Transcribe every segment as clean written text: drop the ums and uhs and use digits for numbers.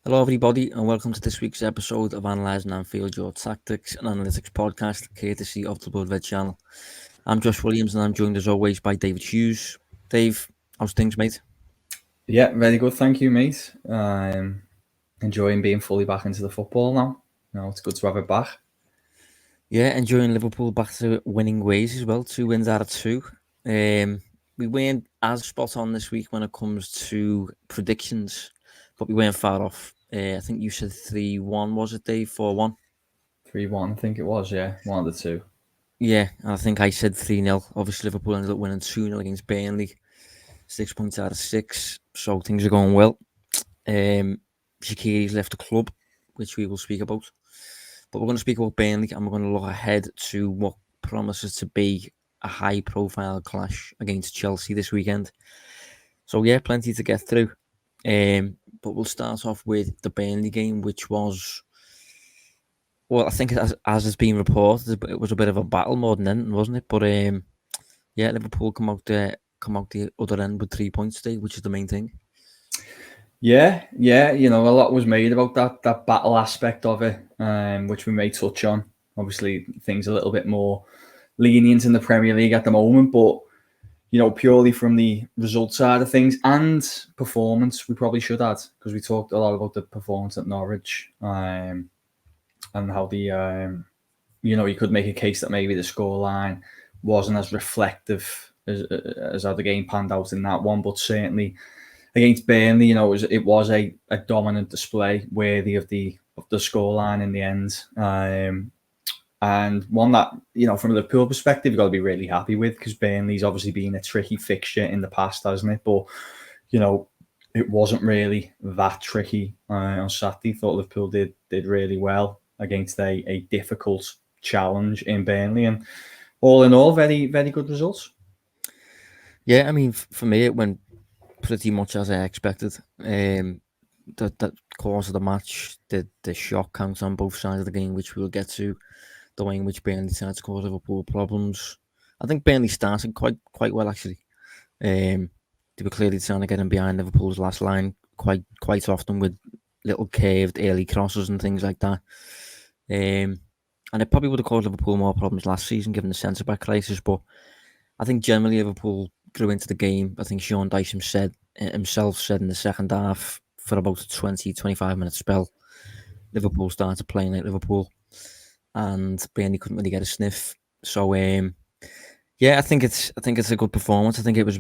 Hello, everybody, and welcome to this week's episode of Analysing Anfield, your tactics and analytics podcast, courtesy of the Blood channel. I'm Josh Williams, and I'm joined as always by David Hughes. Dave, how's things, mate? Yeah, very good. Thank you, mate. Enjoying being fully back into the football now. It's good to have it back. Yeah, enjoying Liverpool back to winning ways as well. 2 wins out of 2. We weren't as spot on this week when it comes to predictions, but we weren't far off. I think you said 3-1, was it, Dave? 4-1? 3-1, I think it was, yeah. One of the two. Yeah, and I think I said 3-0. Obviously, Liverpool ended up winning 2-0 against Burnley. 6 points out of 6, so things are going well. Shaqiri's left the club, which we will speak about. But we're going to speak about Burnley, and we're going to look ahead to what promises to be a high-profile clash against Chelsea this weekend. So yeah, plenty to get through. But we'll start off with the Burnley game, which was, well, I think as has been reported, it was a bit of a battle more than anything, wasn't it? But yeah, Liverpool come out the other end with 3 points today, which is the main thing. Yeah. A lot was made about that battle aspect of it, which we may touch on. Obviously, things a little bit more lenient in the Premier League at the moment, but purely from the result side of things and performance, we probably should add, because we talked a lot about the performance at Norwich, and how you could make a case that maybe the scoreline wasn't as reflective as how the game panned out in that one, but certainly against Burnley, it was a dominant display worthy of the scoreline in the end, and one that, from a Liverpool perspective, you've got to be really happy with, because Burnley's obviously been a tricky fixture in the past, hasn't it? But it wasn't really that tricky on Saturday. Thought Liverpool did really well against a difficult challenge in Burnley, and all in all, very, very good results. Yeah, I mean, for me, it went pretty much as I expected. The course of the match, the shot counts on both sides of the game, which we'll get to, the way in which Burnley started to cause Liverpool problems. I think Burnley started quite well, actually. They were clearly trying to get in behind Liverpool's last line quite often with little curved early crosses and things like that. And it probably would have caused Liverpool more problems last season, given the centre-back crisis. But I think generally Liverpool grew into the game. I think Sean Dyche himself said in the second half, for about a 20-25 minute spell, Liverpool started playing like Liverpool, and Burnley couldn't really get a sniff. So yeah, I think it's a good performance. I think it was,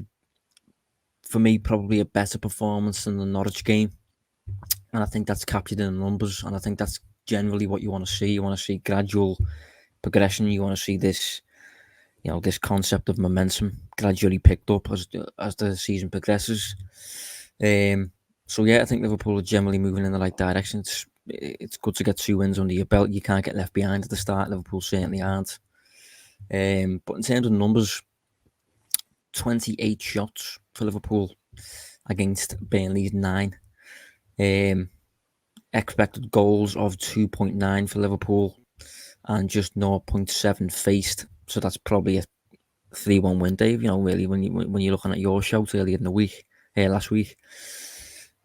for me, probably a better performance than the Norwich game, and I think that's captured in the numbers. And I think that's generally what you want to see. You want to see gradual progression. You want to see this, this concept of momentum gradually picked up as the season progresses. So yeah, I think Liverpool are generally moving in the right direction. It's good to get 2 wins under your belt. You can't get left behind at the start. Liverpool certainly aren't. But in terms of numbers, 28 shots for Liverpool against Burnley's 9. Expected goals of 2.9 for Liverpool and just 0.7 faced. So that's probably a 3-1 win, Dave. Really, when you're looking at your shout earlier in the week, last week,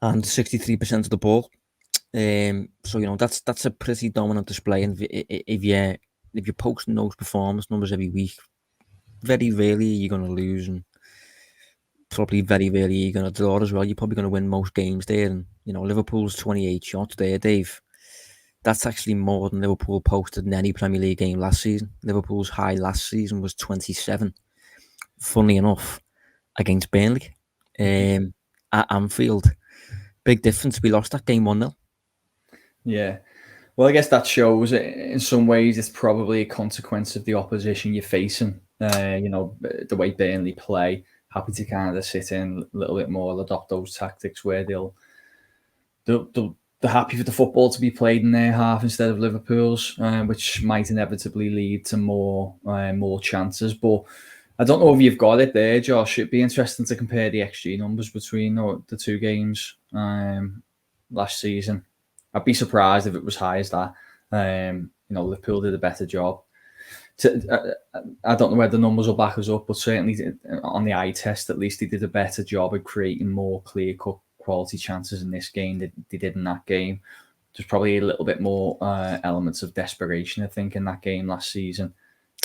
and 63% of the ball. So that's a pretty dominant display. And if you're posting those performance numbers every week, very rarely you're going to lose, and probably very rarely you're going to draw as well. You're probably going to win most games there. And Liverpool's 28 shots there, Dave. That's actually more than Liverpool posted in any Premier League game last season. Liverpool's high last season was 27. Funnily enough, against Burnley at Anfield. Big difference. We lost that game 1-0. Yeah. Well, I guess that shows in some ways it's probably a consequence of the opposition you're facing. The way Burnley play, happy to kind of sit in a little bit more, adopt those tactics where they're happy for the football to be played in their half instead of Liverpool's, which might inevitably lead to more chances. But I don't know if you've got it there, Josh. It'd be interesting to compare the XG numbers between the two games last season. I'd be surprised if it was high as that. Liverpool did a better job. I don't know whether the numbers will back us up, but certainly on the eye test, at least, he did a better job of creating more clear-cut quality chances in this game that they did in that game. There's probably a little bit more elements of desperation, I think, in that game last season.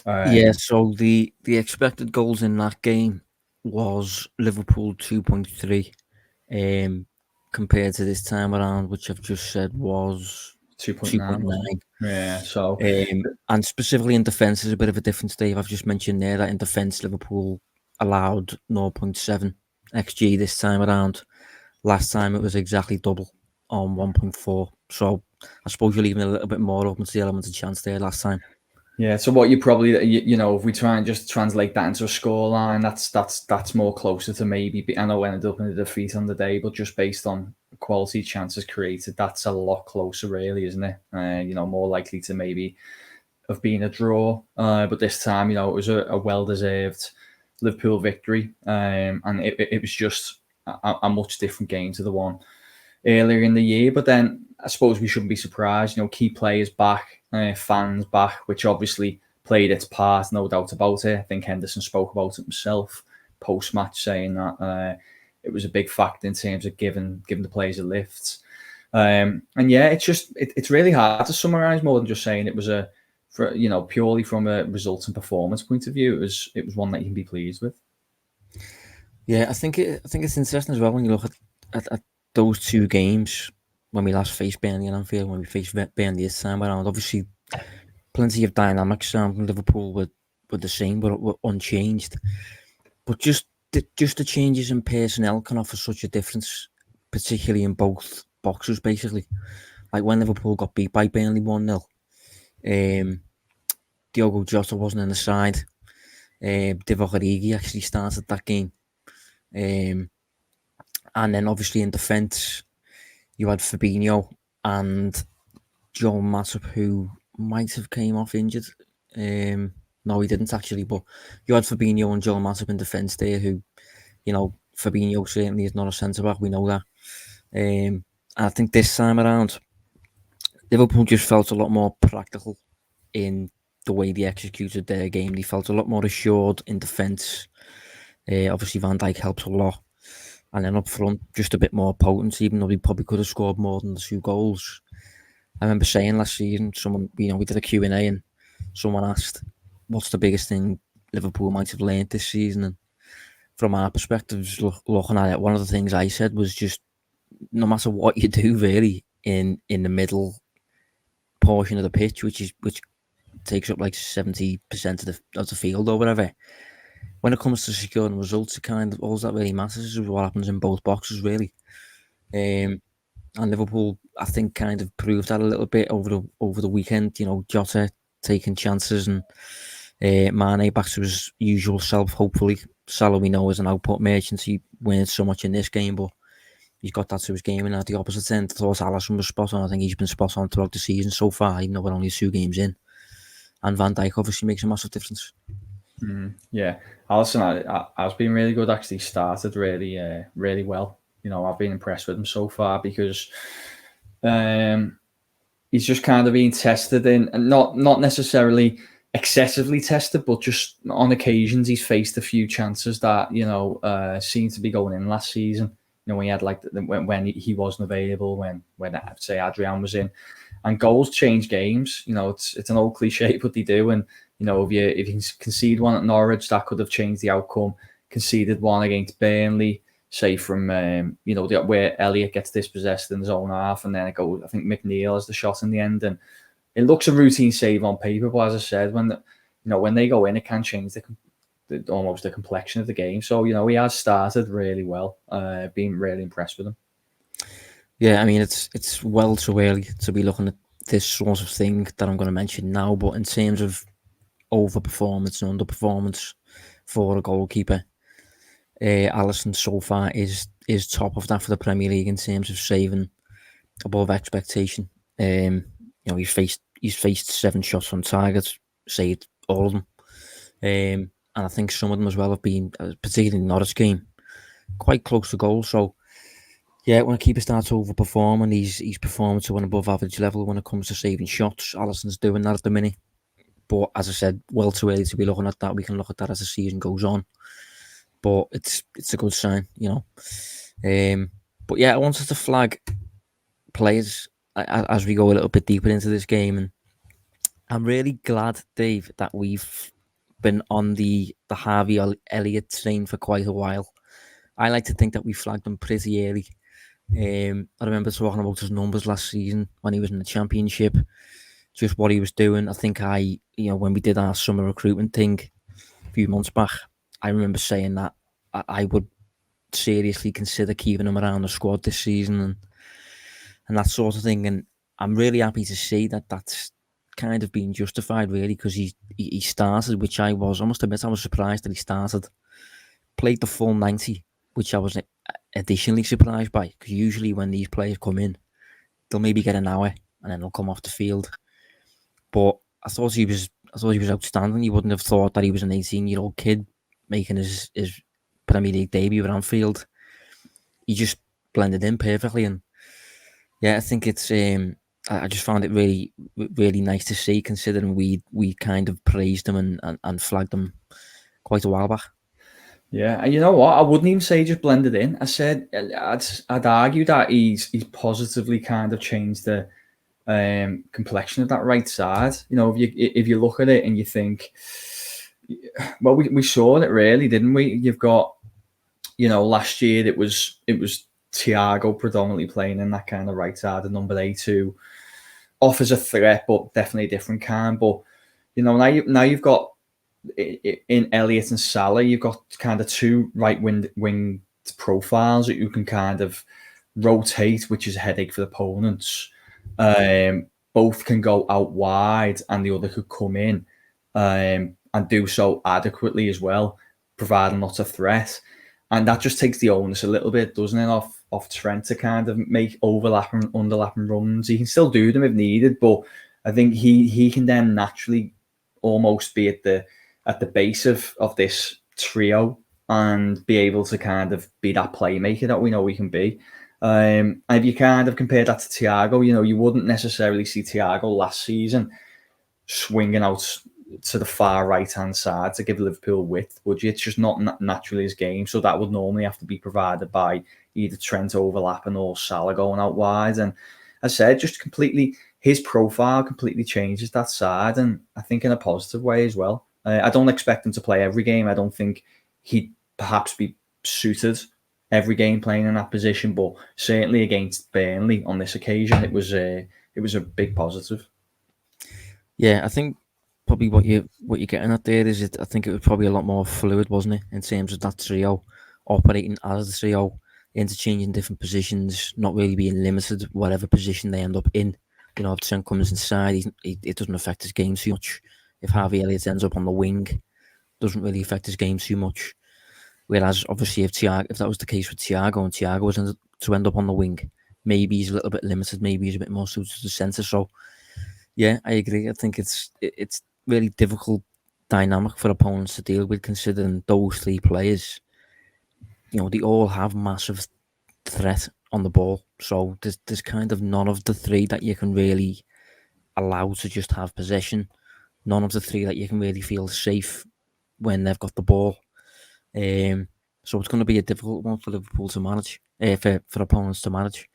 So the expected goals in that game was Liverpool 2.3, compared to this time around, which I've just said was 2.9. Yeah, so and specifically in defence, there's a bit of a difference, Dave. I've just mentioned there that in defence, Liverpool allowed 0.7 XG this time around. Last time it was exactly double on 1.4. So I suppose you're leaving a little bit more open to the element of chance there last time. Yeah, so what you probably, if we try and just translate that into a scoreline, that's more closer to maybe, I know we ended up in a defeat on the day, but just based on quality chances created, that's a lot closer really, isn't it? More likely to maybe have been a draw. But this time, it was a well-deserved Liverpool victory. And it was just a much different game to the one earlier in the year. But then I suppose we shouldn't be surprised, key players back, fans back, which obviously played its part, no doubt about it. I think Henderson spoke about it himself post-match, saying that it was a big factor in terms of giving the players a lift. And yeah, it's really hard to summarise more than just saying it was purely from a results and performance point of view. It was one that you can be pleased with. Yeah, I think it's interesting as well when you look at those two games when we last faced Burnley and Anfield, when we faced Burnley this time around. Obviously, plenty of dynamics from Liverpool were the same, but were unchanged. But just the changes in personnel can offer such a difference, particularly in both boxes, basically. Like when Liverpool got beat by Burnley 1-0, Diogo Jota wasn't in the side. Divock Origi actually started that game. And then obviously in defence, you had Fabinho and Joel Matip, who might have came off injured. No, he didn't actually, but you had Fabinho and Joel Matip in defence there, who, Fabinho certainly is not a centre-back, we know that. And I think this time around, Liverpool just felt a lot more practical in the way they executed their game. They felt a lot more assured in defence. Obviously, Van Dijk helps a lot. And then up front, just a bit more potency, even though we probably could have scored more than the 2 goals. I remember saying last season, someone, we did a Q&A and someone asked, what's the biggest thing Liverpool might have learned this season? And from our perspective, looking at it, one of the things I said was just, no matter what you do, really, in the middle portion of the pitch, which takes up like 70% of the field or whatever, when it comes to securing results, it kind of all that really matters is what happens in both boxes, really. And Liverpool, I think, kind of proved that a little bit over the weekend. Jota taking chances and Mane back to his usual self. Hopefully, Salah we know is an output merchant. He wins so much in this game, but he's got that to his game. And at the opposite end, I thought Alisson was spot on. I think he's been spot on throughout the season so far, even though we're only 2 games in. And Van Dijk obviously makes a massive difference. Yeah, Alisson has been really good. Actually, started really well. I've been impressed with him so far because he's just kind of been tested in, and not necessarily excessively tested, but just on occasions he's faced a few chances that seemed to be going in last season. When he had when he wasn't available, when say Adrian was in, and goals change games. It's an old cliche, but they do. And if you concede one at Norwich, that could have changed the outcome. Conceded one against Burnley, say from where Elliott gets dispossessed in his own half, and then it goes. I think McNeil has the shot in the end, and it looks a routine save on paper. But as I said, when they go in, it can change almost the complexion of the game. So he has started really well. Been really impressed with him. Yeah, I mean it's well too early to be looking at this sort of thing that I'm going to mention now, but in terms of overperformance and underperformance for a goalkeeper, Alisson so far is top of that for the Premier League in terms of saving above expectation. He's faced 7 shots on target, saved all of them, and I think some of them as well have been, particularly in the Norwich game, quite close to goal. So yeah, when a keeper starts to overperform and he's performing to an above average level when it comes to saving shots, Alisson's doing that at the minute. But as I said, well too early to be looking at that. We can look at that as the season goes on. But it's a good sign, But yeah, I wanted to flag players as we go a little bit deeper into this game, and I'm really glad, Dave, that we've been on the Harvey Elliott train for quite a while. I like to think that we flagged him pretty early. I remember talking about his numbers last season when he was in the Championship, just what he was doing. I think when we did our summer recruitment thing a few months back, I remember saying that I would seriously consider keeping him around the squad this season and that sort of thing. And I'm really happy to see that that's kind of been justified, really, because he started, which I must admit, I was surprised that he started, played the full 90, which I was additionally surprised by, because usually when these players come in, they'll maybe get an hour and then they'll come off the field. But I thought he was outstanding. You wouldn't have thought that he was an 18-year-old kid making his Premier League debut at Anfield. He just blended in perfectly, and yeah, I think it's. I just found it really, really nice to see, considering we kind of praised him and flagged him quite a while back. Yeah, and you know what? I wouldn't even say he just blended in. I said I'd argue that he's positively kind of changed the complexion of that right side. You know, if you look at it and you think, well, we saw it really, didn't we? You've got, last year it was Thiago predominantly playing in that kind of right side, the number 8 who offers a threat, but definitely a different kind. But now you've got in Elliott and Salah, you've got kind of two right wing profiles that you can kind of rotate, which is a headache for the opponents. Both can go out wide, and the other could come in and do so adequately as well, providing not a threat. And that just takes the onus a little bit, doesn't it, off Trent to kind of make overlapping, underlapping runs. He can still do them if needed, but I think he can then naturally almost be at the base of this trio and be able to kind of be that playmaker that we know we can be. And if you kind of compare that to Thiago, you wouldn't necessarily see Thiago last season swinging out to the far right-hand side to give Liverpool width, would you? It's just not naturally his game. So that would normally have to be provided by either Trent overlapping or Salah going out wide. And as I said, just completely, his profile completely changes that side, and I think in a positive way as well. I don't expect him to play every game. I don't think he'd perhaps be suited every game playing in that position, but certainly against Burnley on this occasion, it was a big positive. Yeah, I think probably what you're getting at there is I think it was probably a lot more fluid, wasn't it, in terms of that trio operating as a trio, interchanging different positions, not really being limited whatever position they end up in. If Trent comes inside, it doesn't affect his game too much. If Harvey Elliott ends up on the wing, it doesn't really affect his game too much. Whereas obviously if that was the case with Thiago and Thiago was to end up on the wing, maybe he's a little bit limited, maybe he's a bit more suited to the centre. So yeah, I agree. I think it's really difficult dynamic for opponents to deal with, considering those three players, they all have massive threat on the ball. So there's kind of none of the three that you can really allow to just have possession. None of the three that you can really feel safe when they've got the ball. So it's going to be a difficult one for Liverpool to manage, for opponents to manage.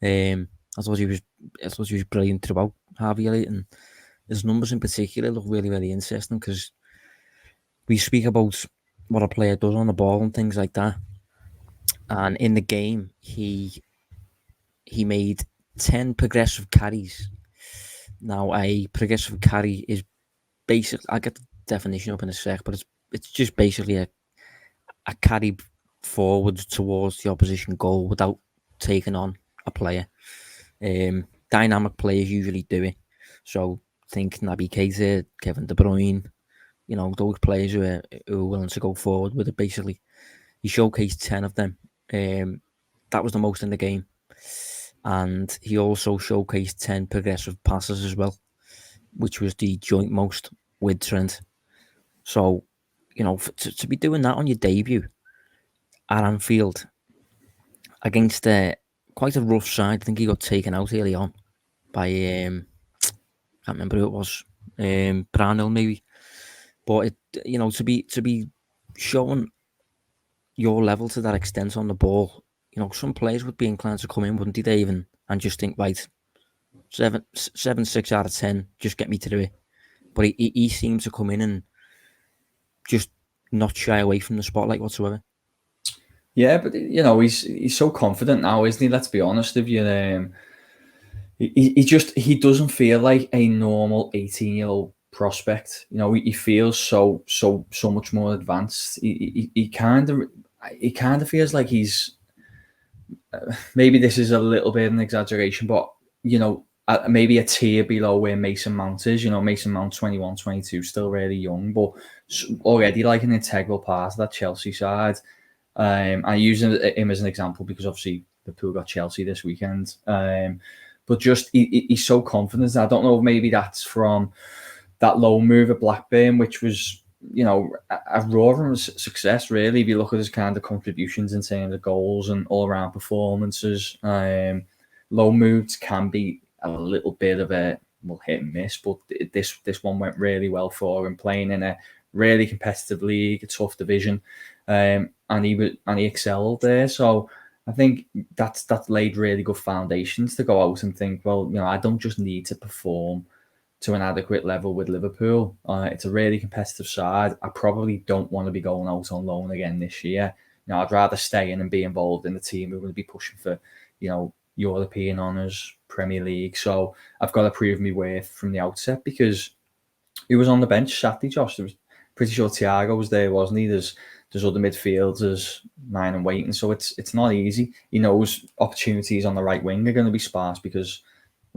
I thought he was brilliant throughout, Harvey Elliott, and his numbers in particular look really, really interesting, because we speak about what a player does on the ball and things like that. And in the game, he made 10 progressive carries. Now, a progressive carry is basically, I'll get the definition up in a sec, but it's just basically a carry forward towards the opposition goal without taking on a player. Dynamic players usually do it. So think Naby Keita, Kevin De Bruyne, those players who are willing to go forward with it. Basically, he showcased 10 of them. That was the most in the game. And he also showcased 10 progressive passes as well, which was the joint most with Trent. So, to be doing that on your debut at Anfield against quite a rough side. I think he got taken out early on by, I can't remember who it was, Brownhill maybe. But to be showing your level to that extent on the ball some players would be inclined to come in, wouldn't they, Dave, and just think, right, 6 out of 10, just get me through it. But he seems to come in and just not shy away from the spotlight whatsoever. Yeah, but he's so confident now, isn't he? Let's be honest with you. He doesn't feel like a normal 18-year-old prospect. He feels so much more advanced. He kind of feels like he's maybe this is a little bit of an exaggeration, but maybe a tier below where Mason Mount is. Mason Mount 21, 22, still really young, but already like an integral part of that Chelsea side. I use him as an example because obviously Liverpool got Chelsea this weekend. But just he's so confident. I don't know if maybe that's from that loan move at Blackburn, which was a roaring success, really. If you look at his kind of contributions in terms of goals and all-around performances, loan moves can be a little bit of a hit and miss. But this one went really well for him, playing in a really competitive league, a tough division, and he excelled there. So I think that's laid really good foundations to go out and think, well, I don't just need to perform to an adequate level with Liverpool. It's a really competitive side. I probably don't want to be going out on loan again this year. I'd rather stay in and be involved in the team who are going to be pushing for, European honours, Premier League. So I've got to prove my worth from the outset, because he was on the bench Saturday, Josh. There was pretty sure Thiago was there, wasn't he? There's other midfielders lying and waiting, so it's not easy. He knows opportunities on the right wing are going to be sparse because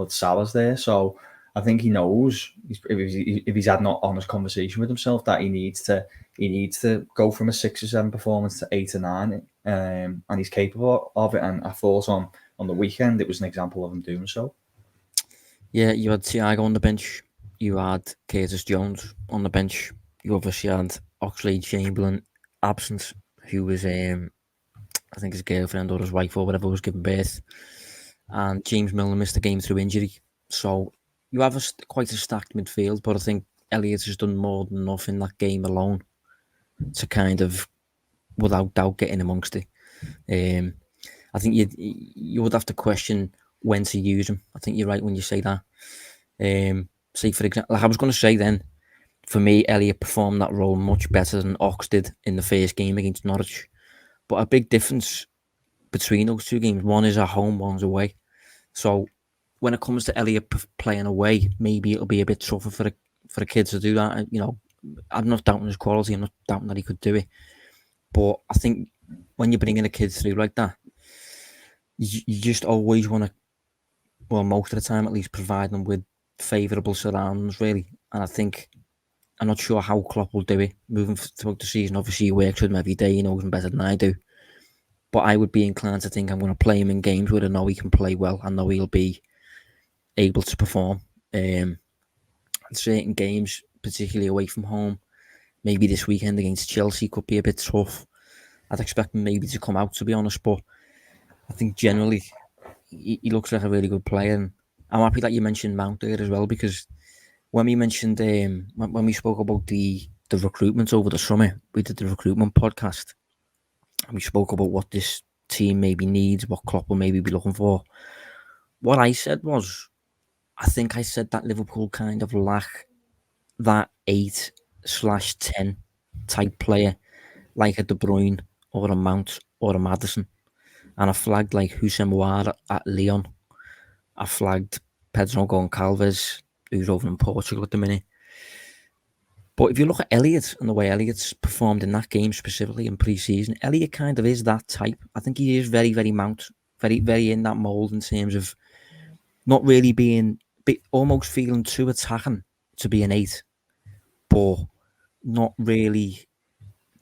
Salah's there. So I think he knows if he's had an honest conversation with himself that he needs to go from a 6 or 7 performance to 8 or 9, and he's capable of it. And I thought on the weekend it was an example of him doing so. Yeah, you had Thiago on the bench. You had Curtis Jones on the bench. You obviously had Oxlade-Chamberlain absent, who was I think his girlfriend or his wife or whatever was giving birth, and James Milner missed the game through injury. So you have quite a stacked midfield, but I think Elliott has done more than enough in that game alone to kind of, without doubt, get in amongst it. I think you would have to question when to use him. I think you're right when you say that. Say, for example, like I was going to say then, for me, Elliott performed that role much better than Ox did in the first game against Norwich. But a big difference between those two games, one is at home, one's away. So when it comes to Elliott playing away, maybe it'll be a bit tougher for the kids to do that. I'm not doubting his quality. I'm not doubting that he could do it. But I think when you're bringing a kid through like that, you just always want to, well, most of the time at least, provide them with favourable surroundings, really. And I think, I'm not sure how Klopp will do it moving throughout the season. Obviously, he works with him every day. He knows him better than I do. But I would be inclined to think I'm going to play him in games where I know he can play well. I know he'll be able to perform. Certain games, particularly away from home, maybe this weekend against Chelsea could be a bit tough. I'd expect him maybe to come out, to be honest. But I think generally he looks like a really good player. And I'm happy that you mentioned Mount there as well, because when we mentioned, when we spoke about the recruitment over the summer, we did the recruitment podcast, and we spoke about what this team maybe needs, what Klopp will maybe be looking for. What I said was, I think I said that Liverpool kind of lack that 8/10 type player, like a De Bruyne or a Mount or a Maddison. And I flagged like Houssem Aouar at Lyon. I flagged Pedro Goncalves, who's over in Portugal at the minute. But if you look at Elliott and the way Elliott's performed in that game specifically in pre-season, Elliott kind of is that type. I think he is very, very Mount, very, very in that mould in terms of not really being, almost feeling too attacking to be an 8, but not really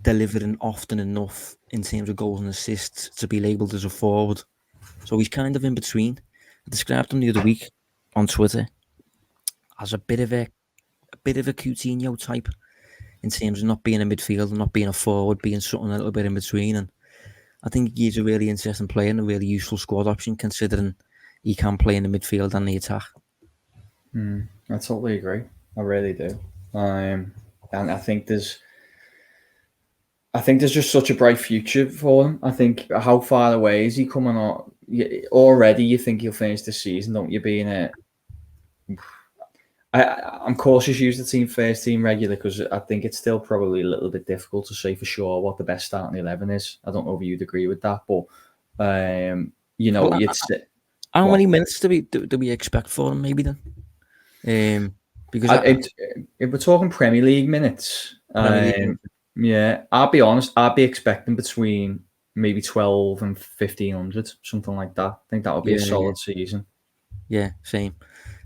delivering often enough in terms of goals and assists to be labelled as a forward. So he's kind of in between. I described him the other week on Twitter as a bit of a Coutinho type in terms of not being a midfielder, not being a forward, being something a little bit in between. And I think he's a really interesting player and a really useful squad option, considering he can play in the midfield and the attack. I totally agree. I really do. And I think there's I think there's just such a bright future for him. I think how far away is he coming on? Already, you think he'll finish this season, don't you? Being I'm cautious use the team first team regular because I think it's still probably a little bit difficult to say for sure what the best starting 11 is. I don't know if you'd agree with that, but how many minutes do we expect for him? Maybe then, because if we're talking Premier League minutes, yeah, I'll be honest, I'd be expecting between maybe 12 and 1500, something like that. I think that would be a solid season. Yeah, same.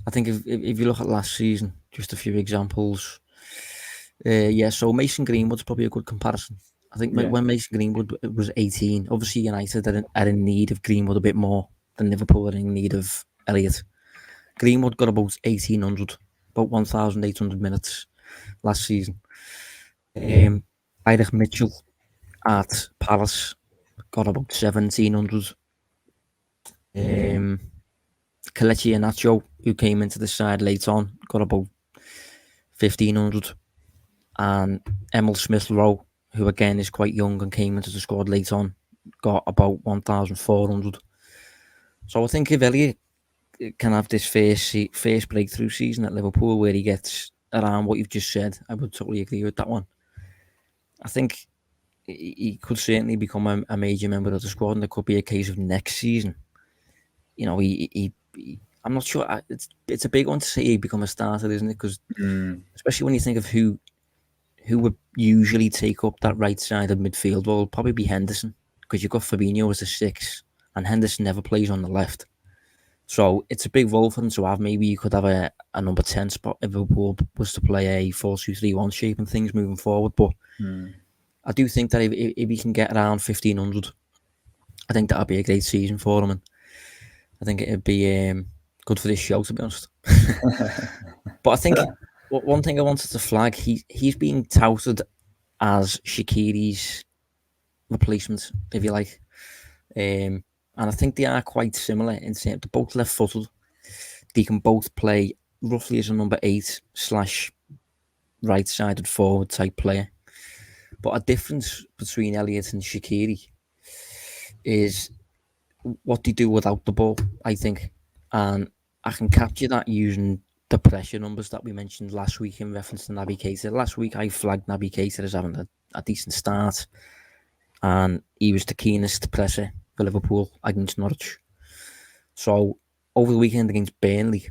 I think if you look at last season, just a few examples. So Mason Greenwood's probably a good comparison. I think when Mason Greenwood was 18, obviously United are in need of Greenwood a bit more than Liverpool are in need of Elliott. Greenwood got about 1,800, about 1,800 minutes last season. Irish Mitchell at Palace got about 1,700. Kelechi Iheanacho, who came into the side late on, got about 1,500. And Emil Smith-Rowe, who again is quite young and came into the squad late on, got about 1,400. So I think if Elliott can have this first breakthrough season at Liverpool where he gets around what you've just said, I would totally agree with that one. I think he could certainly become a major member of the squad, and there could be a case of next season. I'm not sure. It's a big one to say he become a starter, isn't it? Because especially when you think of who would usually take up that right side of midfield, well, it'll probably be Henderson, because you've got Fabinho as a 6, and Henderson never plays on the left. So it's a big role for him to have. Maybe you could have a number 10 spot if Liverpool was to play a 4-2-3-1 shape and things moving forward. But I do think that if he can get around 1,500, I think that would be a great season for him. And I think it'd be good for this show, to be honest. But I think one thing I wanted to flag, he's being touted as Shaqiri's replacement, if you like. And I think they are quite similar in terms they're both left-footed. They can both play roughly as a number 8 / right-sided forward type player. But a difference between Elliott and Shaqiri is what they do without the ball, I think. And I can capture that using the pressure numbers that we mentioned last week in reference to Naby Keita. Last week I flagged Naby Keita as having a decent start, and he was the keenest presser for Liverpool against Norwich. So over the weekend against Burnley,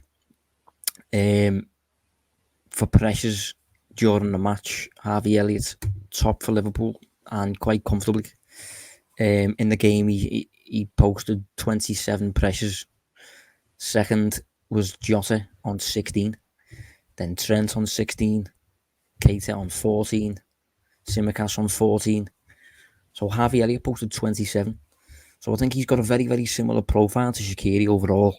for pressures during the match, Harvey Elliott top for Liverpool and quite comfortably. In the game, he posted 27 pressures. Second was Jota on 16, then Trent on 16, Keita on 14, Tsimikas on 14. So Harvey Elliott posted 27. So I think he's got a very, very similar profile to Shaqiri overall.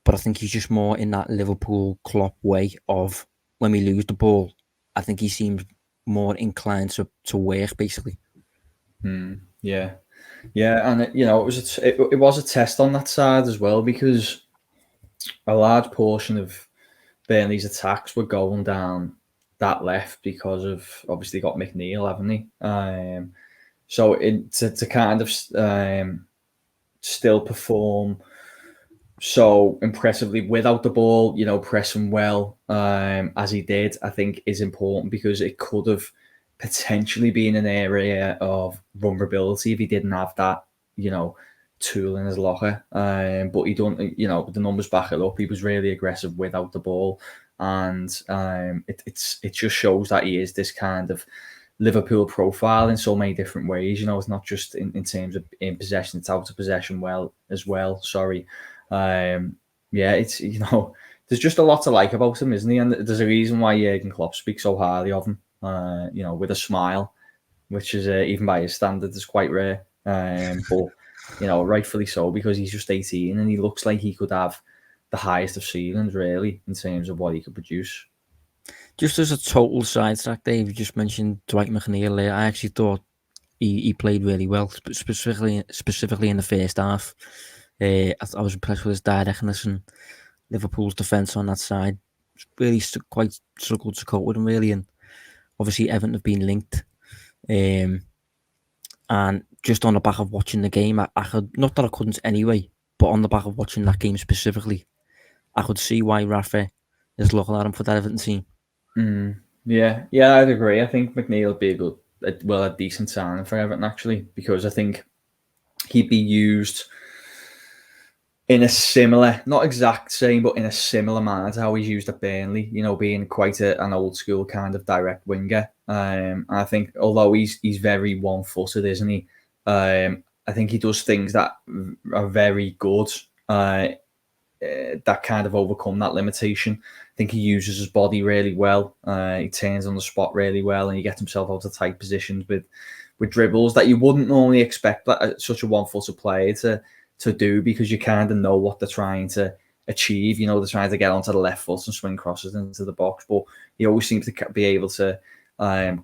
But I think he's just more in that Liverpool Klopp way of when we lose the ball, I think he seems more inclined to work, basically. Yeah, and it was a test on that side as well, because a large portion of Burnley's attacks were going down that left because of, obviously, got McNeil, haven't they? So to kind of still perform so impressively without the ball, pressing well as he did, I think is important, because it could have potentially been an area of vulnerability if he didn't have that, tool in his locker. But he don't, the numbers back it up. He was really aggressive without the ball, and it just shows that he is this kind of Liverpool profile in so many different ways. It's not just in terms of in possession; it's out of possession as well. Sorry. It's there's just a lot to like about him, isn't he? And there's a reason why Jurgen Klopp speaks so highly of him. With a smile, which is even by his standards is quite rare. But rightfully so, because he's just 18 and he looks like he could have the highest of ceilings, really, in terms of what he could produce. Just as a total sidetrack, Dave, you just mentioned Dwight McNeil there. I actually thought he played really well, specifically in the first half. I was impressed with his directness and Liverpool's defence on that side. Really quite struggled to cope with him, really. And obviously, Everton have been linked. And just on the back of watching the game, I could, not that I couldn't anyway, but on the back of watching that game specifically, I could see why Rafa is looking at him for that Everton team. Yeah, I'd agree. I think McNeil would be a decent signing for Everton actually, because I think he'd be used in a similar, not exact same, but in a similar manner to how he's used at Burnley. You know, being quite an old school kind of direct winger. I think although he's very one footed, isn't he? I think he does things that are very good. That kind of overcome that limitation. I think he uses his body really well. He turns on the spot really well, and he gets himself out of tight positions with dribbles that you wouldn't normally expect such a one-footed player to do, because you kind of know what they're trying to achieve. You know, they're trying to get onto the left foot and swing crosses into the box, but he always seems to be able to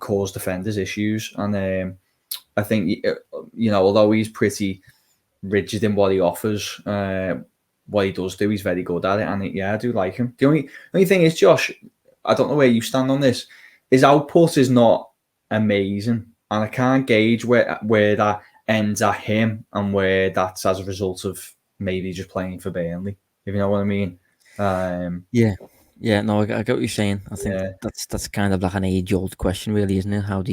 cause defenders issues. And I think, you know, although he's pretty rigid in what he offers, what he does do, he's very good at it, and I do like him. The only thing is, Josh, I don't know where you stand on this. His output is not amazing, and I can't gauge where that ends at him and where that's as a result of maybe just playing for Burnley, if you know what I mean. No, I get what you're saying. I think that's kind of like an age-old question, really, isn't it? How do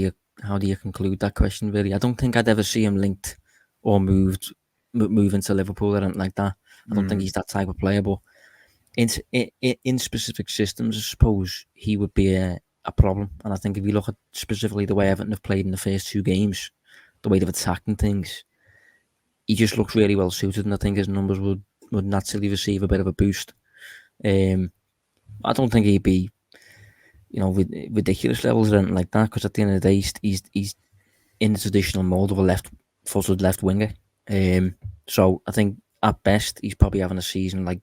you conclude that question? Really, I don't think I'd ever see him linked or moving to Liverpool or anything like that. I don't think he's that type of player, but in specific systems, I suppose he would be a problem. And I think if you look at specifically the way Everton have played in the first two games, the way they've attacked and things, he just looks really well suited, and I think his numbers would naturally receive a bit of a boost. I don't think he'd be, ridiculous levels or anything like that, because at the end of the day, he's in the traditional mold of a left-footed left winger. So I think at best he's probably having a season like,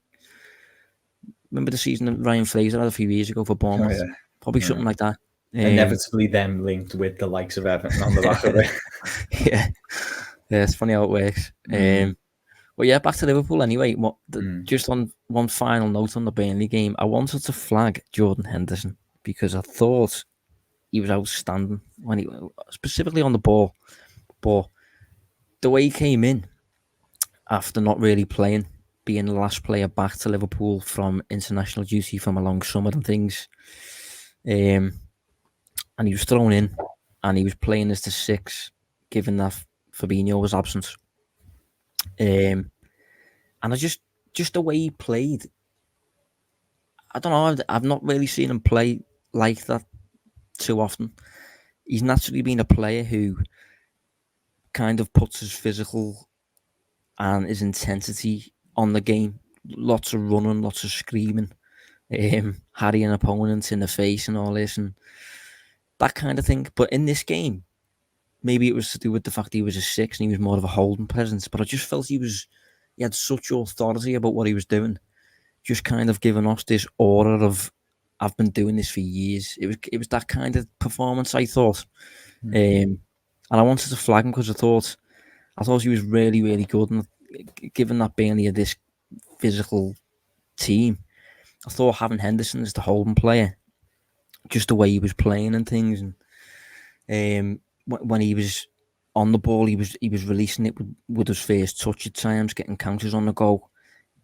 remember the season that Ryan Fraser had a few years ago for Bournemouth? Probably something like that. Inevitably them linked with the likes of Everton on the back of it. Yeah, it's funny how it works. But yeah, back to Liverpool anyway. Just on one final note on the Burnley game, I wanted to flag Jordan Henderson because I thought he was outstanding when he, specifically on the ball. But the way he came in after not really playing, being the last player back to Liverpool from international duty from a long summer and things, and he was thrown in, and he was playing as the 6, given that Fabinho was absent. And I just the way he played, I don't know, I've not really seen him play like that too often. He's naturally been a player who kind of puts his physical and his intensity on the game. Lots of running, lots of screaming, harrying opponents in the face and all this and that kind of thing. But in this game, maybe it was to do with the fact he was a 6 and he was more of a holding presence, but I just felt he had such authority about what he was doing, just kind of giving us this aura of, I've been doing this for years. It was that kind of performance, I thought. And I wanted to flag him because I thought he was really, really good. And given that Burnley are this physical team, I thought having Henderson as the holding player, just the way he was playing and things, and when he was on the ball, he was releasing it with his first touch at times, getting counters on the go.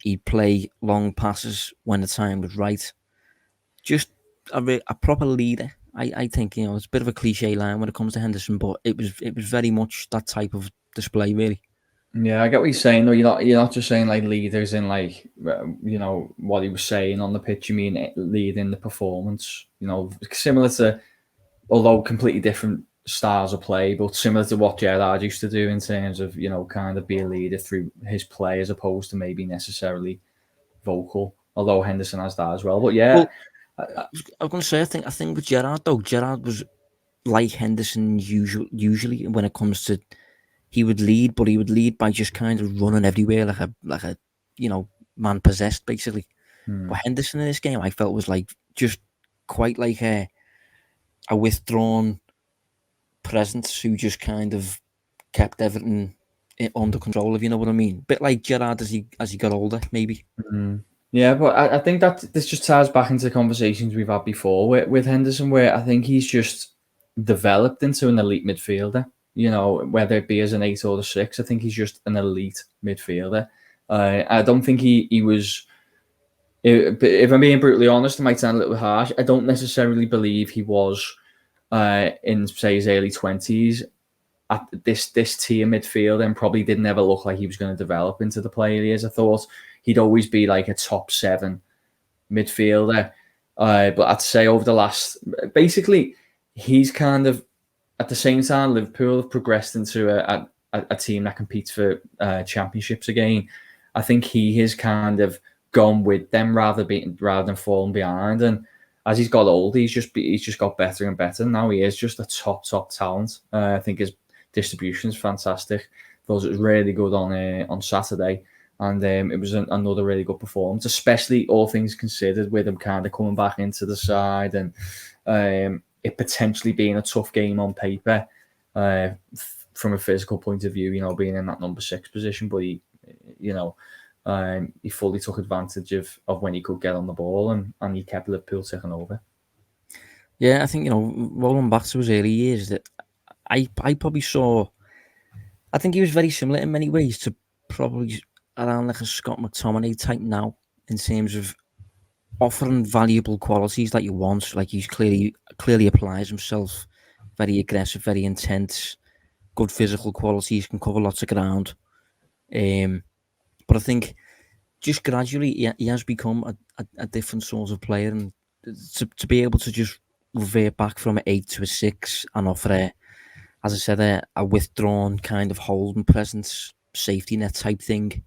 He'd play long passes when the time was right. Just a proper leader. I think, it's a bit of a cliche line when it comes to Henderson, but it was very much that type of display, really. Yeah, I get what you're saying. No, you're not just saying like leaders in like what he was saying on the pitch. You mean leading the performance. Similar to, although completely different styles of play, but similar to what Gerrard used to do in terms of kind of be a leader through his play as opposed to maybe necessarily vocal. Although Henderson has that as well. But yeah, well, I was going to say, I think with Gerrard though, Gerrard was like Henderson usually when it comes to, he would lead, but he would lead by just kind of running everywhere like a man possessed basically. But Henderson in this game, I felt was like just quite like a withdrawn presence who just kind of kept everything under control, if you know what I mean. Bit like Gerrard as he got older, maybe. Yeah, but I think that this just ties back into conversations we've had before with Henderson, where I think he's just developed into an elite midfielder. whether it be as an 8 or a 6. I think he's just an elite midfielder. I don't think he was. If I'm being brutally honest, it might sound a little harsh. I don't necessarily believe he was in, say, his early 20s at this tier midfielder, and probably didn't ever look like he was going to develop into the player he is. I thought he'd always be like a top 7 midfielder. But I'd say over the last, basically, he's kind of, at the same time, Liverpool have progressed into a team that competes for championships again. I think he has kind of gone with them rather than falling behind. And as he's got older, he's just got better and better. Now he is just a top talent. I think his distribution is fantastic. Thought it was really good on Saturday, and it was another really good performance, especially all things considered, with him kind of coming back into the side, and it potentially being a tough game on paper from a physical point of view, being in that number 6 position. But he fully took advantage of when he could get on the ball, and he kept Liverpool taking over. Yeah, I think, rolling back to his early years, that I probably saw, I think he was very similar in many ways to probably around like a Scott McTominay type now, in terms of offering valuable qualities that you want. Like, he's clearly applies himself, very aggressive, very intense, good physical qualities, can cover lots of ground. But I think just gradually he has become a different sort of player, and to be able to just revert back from an 8 to a 6 and offer as I said, a withdrawn kind of holding presence, safety net type thing,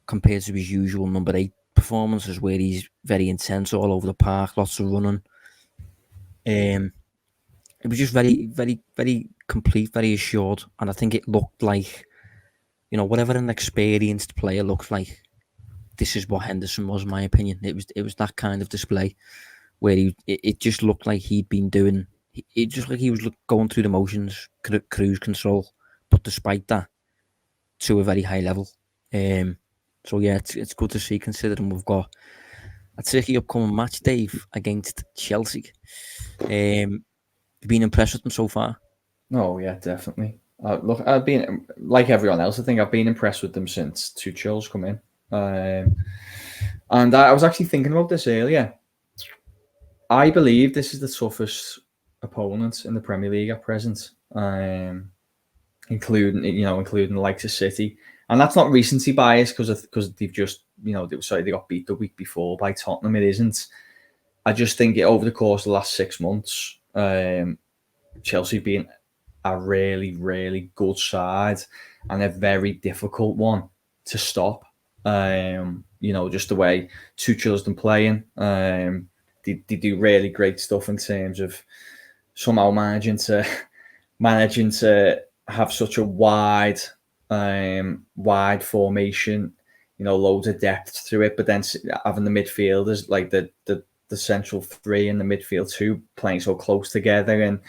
compared to his usual number 8 performances, where he's very intense all over the park, lots of running. It was just very, very, very complete, very assured, and I think it looked like, whatever an experienced player looks like, this is what Henderson was, in my opinion. It was that kind of display where it just looked like he'd been doing. It just like he was going through the motions, cruise control, but despite that, to a very high level. So yeah, it's good to see, considering we've got a tricky upcoming match, Dave, against Chelsea. You've been impressed with them so far? Oh yeah, definitely. Look, I've been, like everyone else, I think I've been impressed with them since Tuchel's come in. And I was actually thinking about this earlier. I believe this is the toughest opponent in the Premier League at present, including the likes of City. And that's not recency bias because they've just they got beat the week before by Tottenham. It isn't. I just think over the course of the last 6 months, Chelsea being a really, really good side and a very difficult one to stop. Just the way Tuchel's been playing. They do really great stuff in terms of somehow managing to have such a wide formation, loads of depth to it, but then having the midfielders, like the central 3 and the midfield 2, playing so close together. And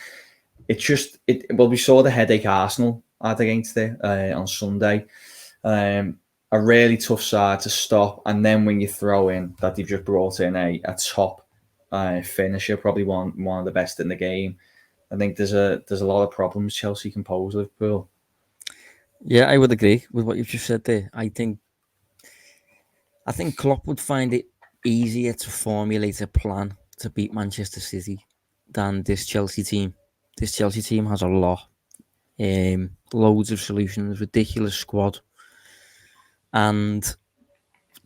it's just we saw the headache Arsenal had against it on Sunday. A really tough side to stop, and then when you throw in that they've just brought in a top finisher, probably one of the best in the game, I think there's a lot of problems Chelsea can pose Liverpool. Yeah, I would agree with what you've just said there. I think Klopp would find it easier to formulate a plan to beat Manchester City than this Chelsea team. This Chelsea team has a lot, loads of solutions, ridiculous squad, and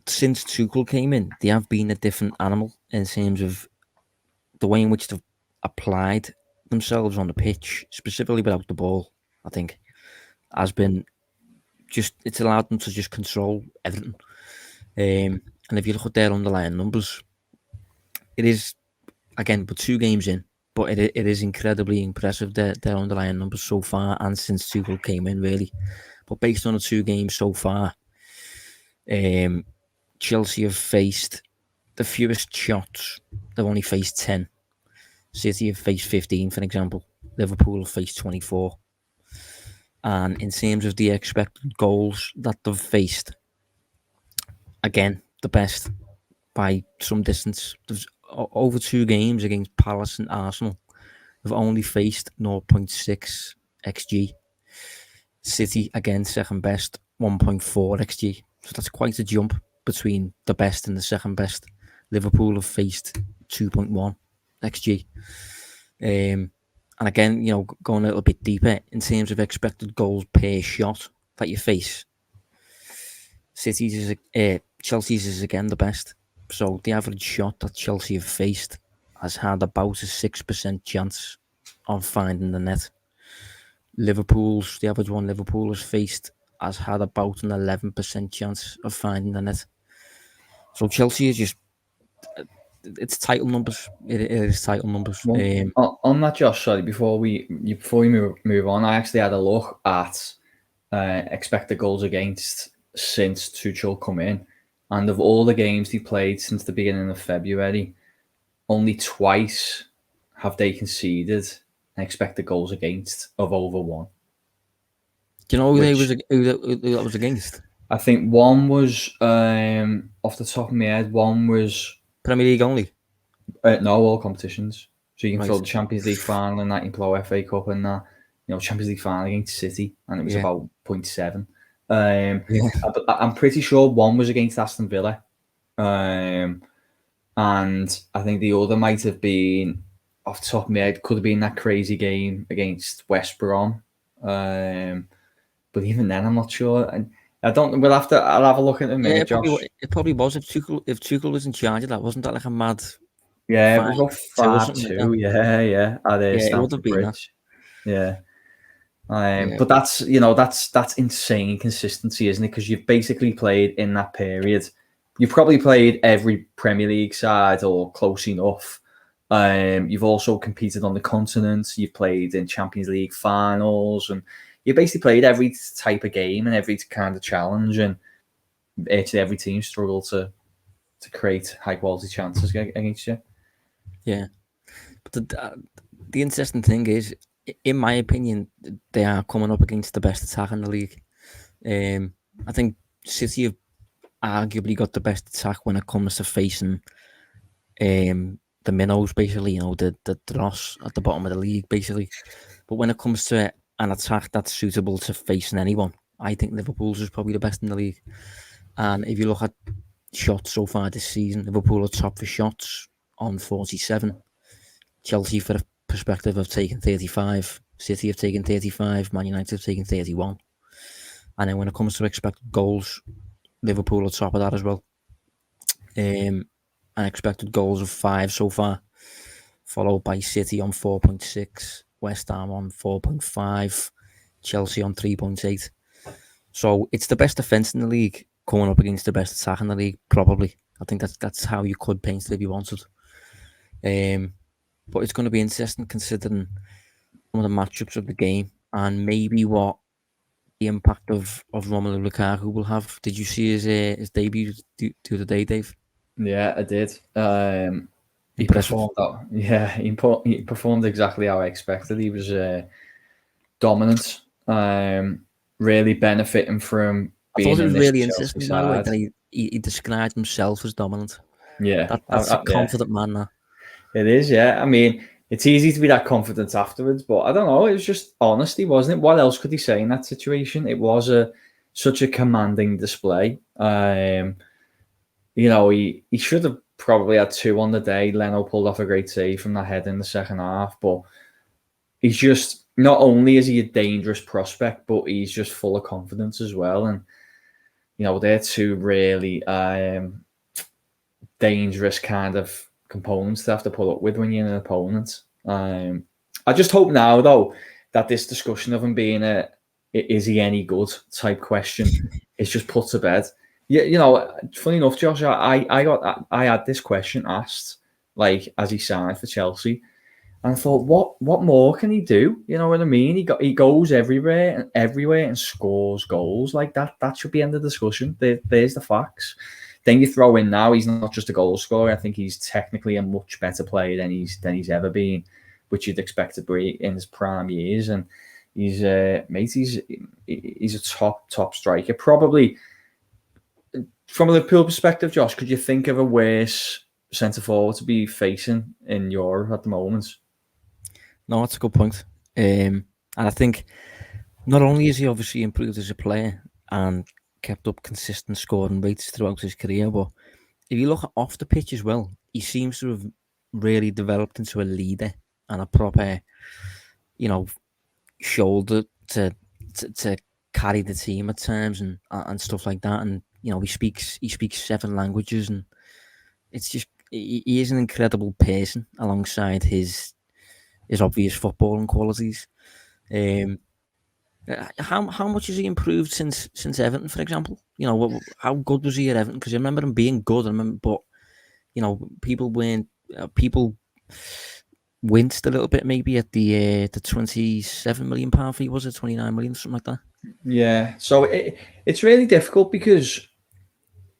since Tuchel came in, they have been a different animal in terms of the way in which they've applied themselves on the pitch, specifically without the ball. I think has been it's allowed them to just control everything. And if you look at their underlying numbers, it is, again, but 2 games in, but it is incredibly impressive, their underlying numbers so far, and since Tuchel came in, really. But based on the 2 games so far, Chelsea have faced the fewest shots. They've only faced 10. City have faced 15, for example. Liverpool have faced 24. And in terms of the expected goals that they've faced, again, the best by some distance. There's over 2 games against Palace and Arsenal. They've only faced 0.6 XG. City, again, second best, 1.4 XG. So that's quite a jump between the best and the second best. Liverpool have faced 2.1 XG. And again, going a little bit deeper in terms of expected goals per shot that you face, Chelsea's is again the best. So the average shot that Chelsea have faced has had about a 6% chance of finding the net. The average one Liverpool has faced has had about an 11% chance of finding the net. So Chelsea is just, it's title numbers. It is title numbers. Well, on that, Josh, sorry, before we move on, I actually had a look at expected goals against since Tuchel come in, and of all the games he played since the beginning of February, only twice have they conceded an expected goals against of over 1. Do you know who that was against? I think one was off the top of my head. One was Premier League only. No, all competitions. So you can Right. throw the Champions League final and that, you can throw FA Cup and that. Champions League final against City, and it was about 0.7. I'm pretty sure one was against Aston Villa, and I think the other might have been, off the top of my head, could have been that crazy game against West Brom. But even then, I'm not sure. And I don't. I'll have a look at the minute, Josh. It probably was if Tuchel was in charge of that. Wasn't that like a mad? Yeah, it was about 5-2. Yeah. It would have been Bridge. That. Yeah. But that's insane consistency, isn't it? Because you've basically played in that period. You've probably played every Premier League side or close enough. You've also competed on the continent. You've played in Champions League finals, and you basically played every type of game and every kind of challenge. And actually, every team struggled to create high quality chances against you. Yeah, but the interesting thing is, in my opinion, they are coming up against the best attack in the league. I think City have arguably got the best attack when it comes to facing the minnows, basically, the dross at the bottom of the league, basically. But when it comes to an attack that's suitable to facing anyone, I think Liverpool's is probably the best in the league. And if you look at shots so far this season, Liverpool are top for shots on 47. Chelsea, for a perspective, have taken 35. City have taken 35. Man United have taken 31. And then when it comes to expected goals, Liverpool are top of that as well. And expected goals of 5 so far, followed by City on 4.6, West Ham on 4.5, Chelsea on 3.8. So it's the best defence in the league coming up against the best attack in the league, probably. I think that's how you could paint it if you wanted. But it's going to be interesting considering some of the matchups of the game and maybe what the impact of Romelu Lukaku will have. Did you see his debut the other day, Dave? Yeah, I did. He performed that. Yeah, he performed exactly how I expected. He was dominant. Really benefiting from being. I thought it was really interesting by the way that he described himself as dominant. Yeah, that's a confident man. Now it is. Yeah, I mean, it's easy to be that confident afterwards, but I don't know. It was just honesty, wasn't it? What else could he say in that situation? It was such a commanding display. He should have probably had 2 on the day. Leno pulled off a great save from that head in the second half, but he's just, not only is he a dangerous prospect, but he's just full of confidence as well. And, they're 2 really dangerous kind of components to have to put up with when you're an opponent. I just hope now, though, that this discussion of him being is he any good type question is just put to bed. Yeah, funny enough, Josh, I had this question asked, like, as he signed for Chelsea, and I thought, what more can he do? You know what I mean? He goes everywhere and scores goals like that. That should be end of discussion. There's the facts. Then you throw in now he's not just a goal scorer. I think he's technically a much better player than he's ever been, which you'd expect to be in his prime years. And he's a top striker. Probably from a Liverpool perspective, Josh, could you think of a worse centre forward to be facing in Europe at the moment? No, that's a good point. And I think Not only has he obviously improved as a player and kept up consistent scoring rates throughout his career, but if you look at off the pitch as well, he seems to have really developed into a leader and a proper, shoulder to carry the team at times and stuff like that. And he speaks 7 languages, and it's just he is an incredible person alongside his obvious footballing qualities. Um, how much has he improved since Everton, for example? How good was he at Everton? Because I remember him being good. But people winced a little bit maybe at the £27 million fee. Was it 29 million, something like that? Yeah, so it's really difficult because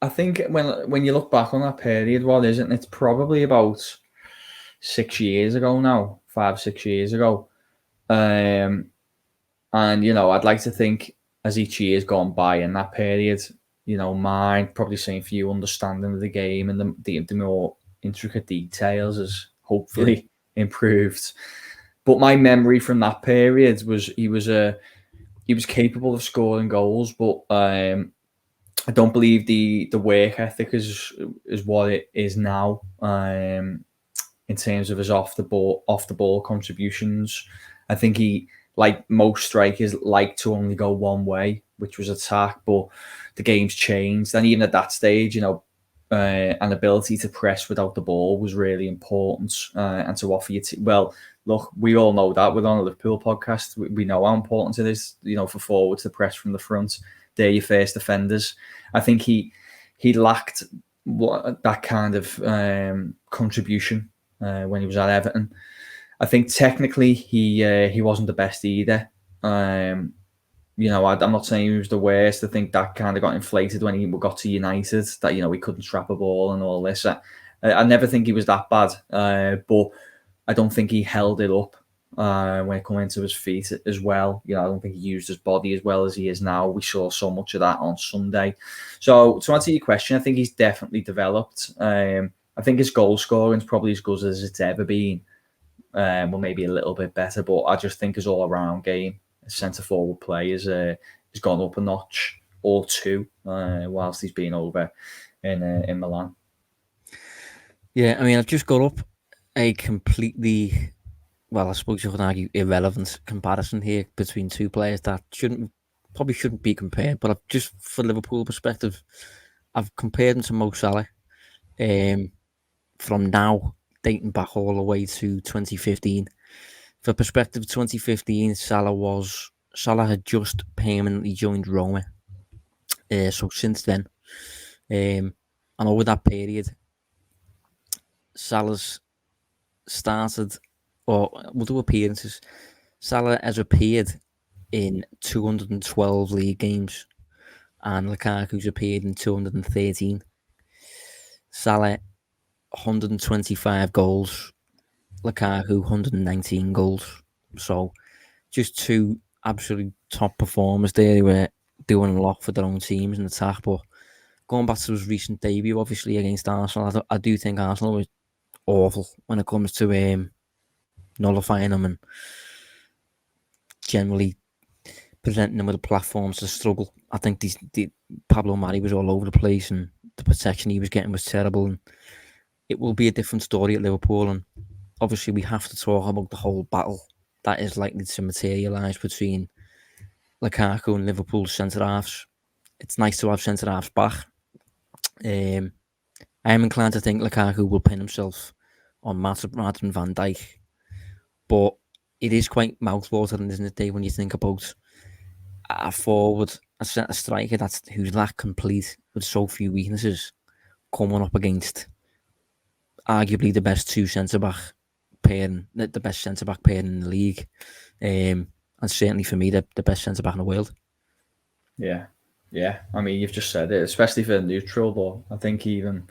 I think when you look back on that period, what isn't it's probably about 6 years ago now, 5 6 years ago, and I'd like to think as each year's gone by in that period, mine probably same for you, understanding of the game and the more intricate details has hopefully improved. But my memory from that period was he was capable of scoring goals, but I don't believe the work ethic is what it is now. In terms of his off the ball contributions, I think he, like most strikers, like to only go one way, which was attack. But the game's changed, and even at that stage, an ability to press without the ball was really important, and to offer you. Well, look, we all know that. We're on a Liverpool podcast. We know how important it is, for forwards to press from the front. They're your first defenders. I think he lacked that kind of contribution when he was at Everton. I think technically he wasn't the best either. I'm not saying he was the worst. I think that kind of got inflated when he got to United, that he couldn't trap a ball and all this. I never think he was that bad, but I don't think he held it up when it came into his feet as well. I don't think he used his body as well as he is now. We saw so much of that on Sunday. So to answer your question, I think he's definitely developed. I think his goal scoring is probably as good as it's ever been. Well, maybe a little bit better, but I just think his all-around game, centre forward play, has gone up a notch or two whilst he's been over in Milan. Yeah, I mean, I've just got up a completely, well, I suppose you could argue, irrelevant comparison here between two players that probably shouldn't be compared. But I've just, for Liverpool perspective, I've compared them to Mo Salah from now, dating back all the way to 2015. For perspective, 2015, Salah had just permanently joined Roma. So since then, and over that period, Salah's started, or we'll do appearances. Salah has appeared in 212 league games, and Lukaku's appeared in 213. Salah 125 goals, Lukaku 119 goals. So just two absolute top performers there who were doing a lot for their own teams in attack. But going back to his recent debut, obviously against Arsenal, I do think Arsenal was awful when it comes to nullifying them and generally presenting them with a platform to struggle. I think the Pablo Mari was all over the place, and the protection he was getting was terrible. And it will be a different story at Liverpool, and obviously we have to talk about the whole battle that is likely to materialise between Lukaku and Liverpool's centre halves. It's nice to have centre halves back. I am inclined to think Lukaku will pin himself on Matip rather than Van Dijk, but it is quite mouthwatering, isn't it, Dave, when you think about a forward, a striker who's that complete with so few weaknesses, coming up against arguably the best two centre back pairing, the best centre back pairing in the league, and certainly for me the best centre back in the world. Yeah. I mean, you've just said it, especially for the neutral. But I think even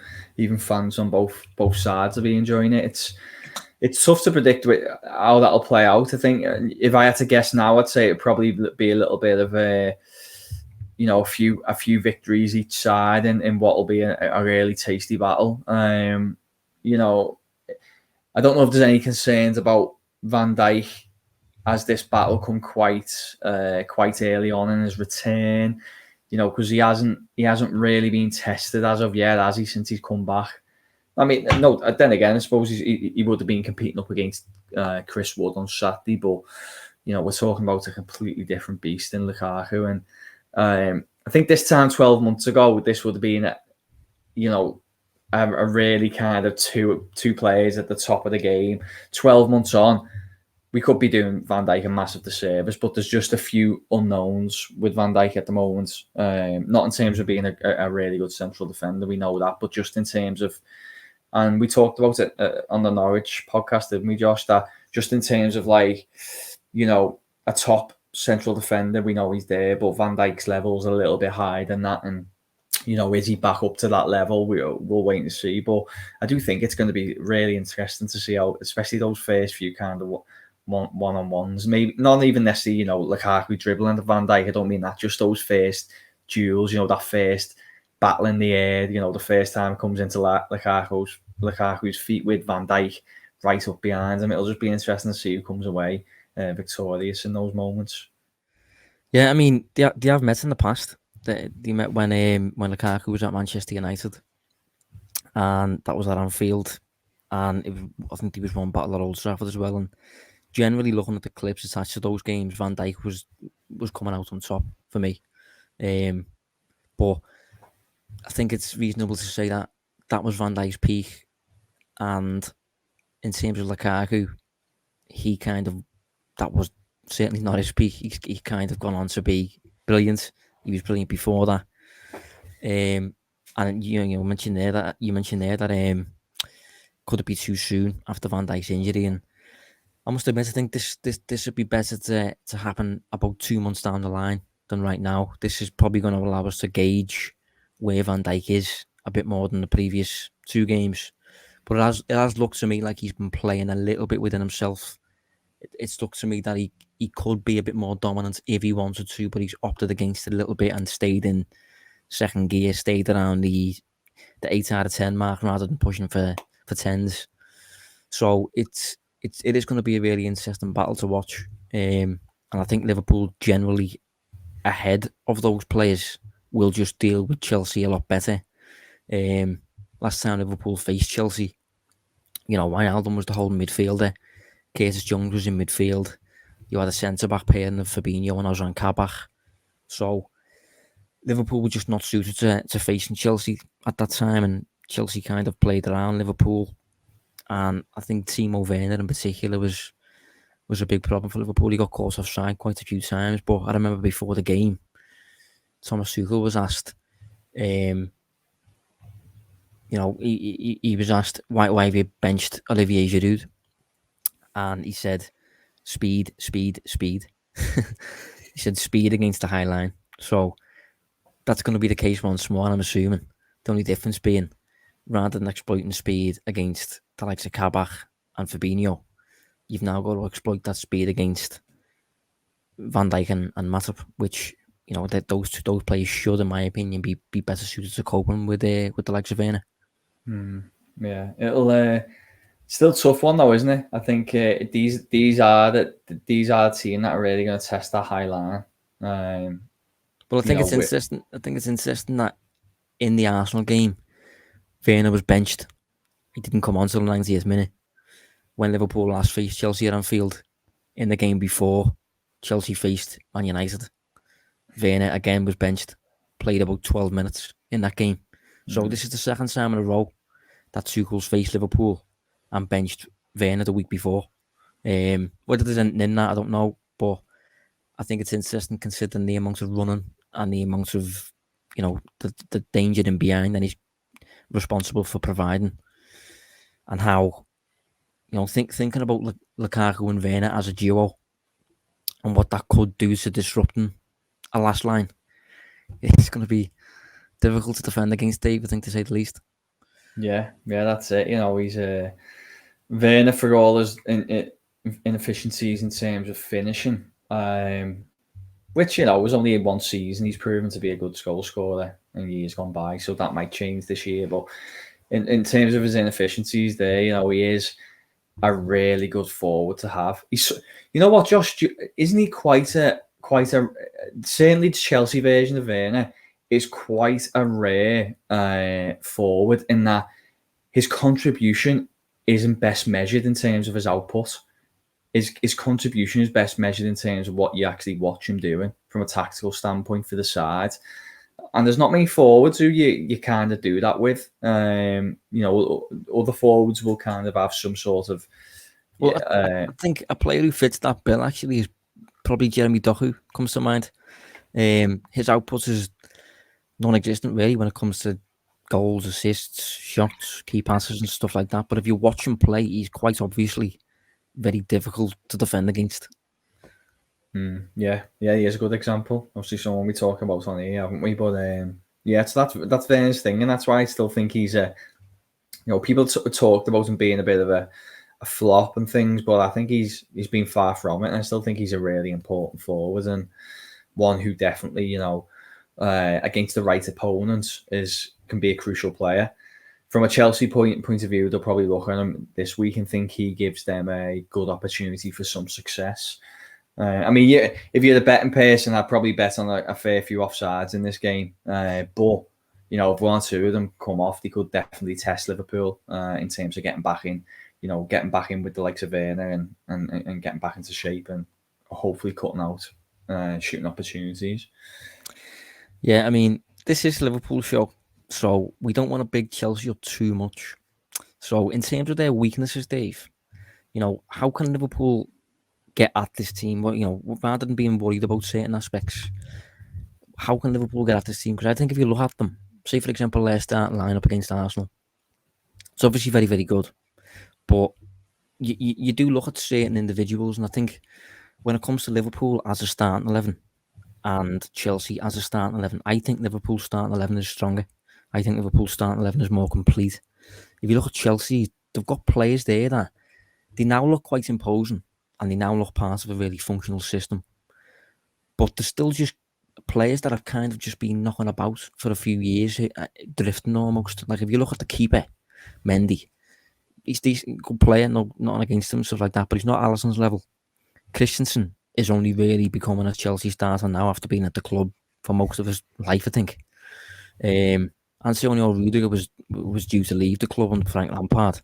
fans on both sides will be enjoying it. It's tough to predict how that'll play out. I think if I had to guess now, I'd say it'd probably be a little bit of a few victories each side in what will be a really tasty battle. I don't know if there's any concerns about Van Dijk has this battle come quite early on in his return? You know, because he hasn't really been tested as of yet, has he, since he's come back? I mean, no. Then again, I suppose he would have been competing up against Chris Wood on Saturday, but you know, we're talking about a completely different beast in Lukaku, and I think this time 12 months ago, this would have been, you know, a really kind of two players at the top of the game. 12 months on, we could be doing Van Dijk a massive disservice, but there's just a few unknowns with Van Dijk at the moment. Not in terms of being a really good central defender, we know that, but just in terms of, and we talked about it on the Norwich podcast, didn't we, Josh, that just in terms of, like, you know, a top central defender, we know he's there, but Van Dijk's level's a little bit higher than that, and you know, is he back up to that level? We'll wait and see. But I do think it's going to be really interesting to see how, especially those first few kind of one-on-ones, maybe not even necessarily, you know, Lukaku dribbling to Van Dijk. I don't mean that, just those first duels, you know, that first battle in the air, you know, the first time it comes into Lukaku's feet with Van Dijk right up behind him. It'll just be interesting to see who comes away victorious in those moments. Yeah, I mean, they have met in the past. They met when Lukaku was at Manchester United, and that was at Anfield, and I think there was one battle at Old Trafford as well. And generally, looking at the clips attached to those games, Van Dijk was coming out on top for me. But I think it's reasonable to say that was Van Dijk's peak, and in terms of Lukaku, that was certainly not his peak. He kind of gone on to be brilliant. He was brilliant before that. And you mentioned there that could it be too soon after Van Dijk's injury? And I must admit, I think this would be better to happen about 2 months down the line than right now. This is probably going to allow us to gauge where Van Dijk is a bit more than the previous 2 games. But it has looked to me like he's been playing a little bit within himself. It's looked to me that he could be a bit more dominant if he wanted to, but he's opted against it a little bit and stayed in second gear, stayed around the 8 out of 10 mark rather than pushing for 10s. So it is going to be a really interesting battle to watch. And I think Liverpool generally ahead of those players will just deal with Chelsea a lot better. Last time Liverpool faced Chelsea, you know, Wijnaldum was the whole midfielder. Curtis Jones was in midfield. You had a centre-back pairing of Fabinho and Ozan Kabak. So Liverpool were just not suited to facing Chelsea at that time, and Chelsea kind of played around Liverpool. And I think Timo Werner in particular was a big problem for Liverpool. He got caught offside quite a few times, but I remember before the game, Thomas Tuchel was asked, you know, he was asked, why have you benched Olivier Giroud? And he said, speed. He said speed against the high line. So that's going to be the case once more, I'm assuming. The only difference being, rather than exploiting speed against the likes of Kabak and Fabinho, you've now got to exploit that speed against Van Dijk and Matip, which, you know, that those players should, in my opinion, be better suited to coping with the likes of Werner. Yeah, it'll still a tough one though, isn't it? I think these are the team that are really going to test that high line. Well, I think it's interesting. I think it's interesting that in the Arsenal game, Werner was benched. He didn't come on till the 90th minute. When Liverpool last faced Chelsea at Anfield, in the game before Chelsea faced Man United, Werner again was benched. Played about 12 minutes in that game. So this is the second time in a row that Tuchel's faced Liverpool and benched Werner the week before. Whether there's anything in that, I don't know. But I think it's interesting considering the amount of running and the amount of, you know, the danger in behind and he's responsible for providing. And how, you know, thinking about Lukaku and Werner as a duo and what that could do to disrupting a last line. It's going to be difficult to defend against Dave, I think, to say the least. Yeah, that's it. You know, he's Werner, for all his inefficiencies in terms of finishing, which, you know, was only in one season. He's proven to be a good goal scorer in years gone by, so that might change this year. But in terms of his inefficiencies there, you know, he is a really good forward to have. He's, you know what, Josh, isn't he quite a certainly the Chelsea version of Werner is quite a rare forward in that his contribution isn't best measured in terms of his output. His contribution is best measured in terms of what you actually watch him doing from a tactical standpoint for the side. And there's not many forwards who you kind of do that with. You know, other forwards will kind of have some sort of. Well, I think a player who fits that bill actually is probably Jeremy Doku, comes to mind. His output is non-existent really when it comes to goals, assists, shots, key passes and stuff like that. But if you watch him play, he's quite obviously very difficult to defend against. Yeah, he is a good example. Obviously, someone we talk about on here, haven't we? But yeah, so that's Werner's thing, and that's why I still think he's a. You know, people talked about him being a bit of a flop and things, but I think he's been far from it, and I still think he's a really important forward and one who definitely, you know, against the right opponents can be a crucial player. From a Chelsea point of view, they'll probably look at him this week and think he gives them a good opportunity for some success. I mean, yeah, if you're the betting person, I'd probably bet on a fair few offsides in this game. But, you know, if one or two of them come off, they could definitely test Liverpool in terms of getting back in, you know, getting back in with the likes of Werner and getting back into shape and hopefully cutting out shooting opportunities. Yeah, I mean, this is Liverpool show, so we don't want to big Chelsea up too much. So in terms of their weaknesses, Dave, you know, how can Liverpool get at this team? Well, you know, rather than being worried about certain aspects, how can Liverpool get at this team? Because I think if you look at them, say for example, their starting lineup against Arsenal, it's obviously very, very good. But you do look at certain individuals, and I think when it comes to Liverpool as a starting 11 and Chelsea as a starting 11, I think Liverpool's starting 11 is stronger. I think Liverpool's starting 11 is more complete. If you look at Chelsea, they've got players there that they now look quite imposing and they now look part of a really functional system. But they're still just players that have kind of just been knocking about for a few years, drifting almost. Like if you look at the keeper, Mendy, he's a decent, good player, not against him, stuff like that, but he's not Alisson's level. Christensen is only really becoming a Chelsea starter now after being at the club for most of his life, I think. Antonio Rudiger was due to leave the club under Frank Lampard.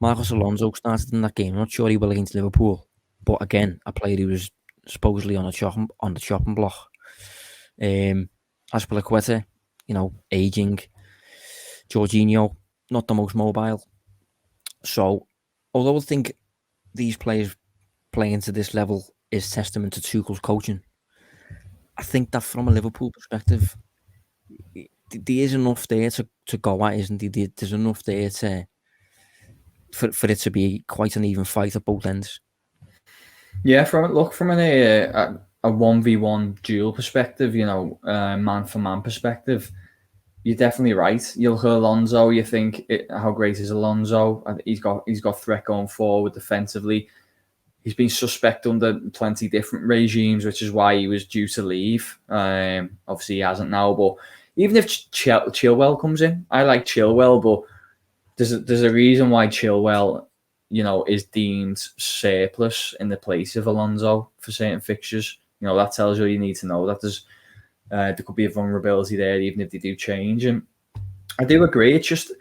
Marcos Alonso started in that game. I'm not sure he will against Liverpool, but again, a player who was supposedly on the chopping block. Azpilicueta, you know, aging. Jorginho, not the most mobile. So, although I think these players playing to this level is testament to Tuchel's coaching, I think that from a Liverpool perspective, there is enough there to go at, isn't there? There's enough there for it to be quite an even fight at both ends. Yeah, from a 1v1 duel perspective, you know, man for man perspective, you're definitely right. You look at Alonso, you think, how great is Alonso? He's got threat going forward defensively. He's been suspect under plenty different regimes, which is why he was due to leave. Obviously, he hasn't now. But even if Chilwell comes in, I like Chilwell, but there's a reason why Chilwell, you know, is deemed surplus in the place of Alonso for certain fixtures. You know, that tells you all you need to know. That there could be a vulnerability there, even if they do change. And I do agree. It's just,